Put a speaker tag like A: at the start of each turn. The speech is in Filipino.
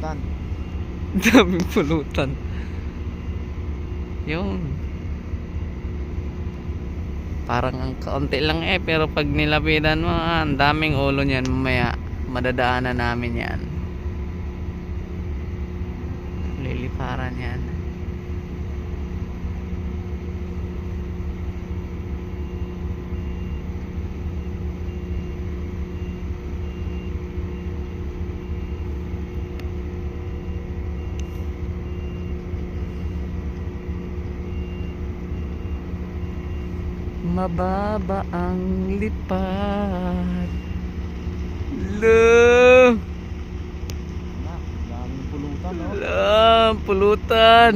A: pulutan.
B: Daming pulutan. Yun. Parang ang kaunti lang pero pag nilapitan mo, ang daming ulo niyan mamaya. Madadaanan namin yan. Liliparan yan. Mababa ang lipad.
A: Daming pulutan, no?
B: Pulutan.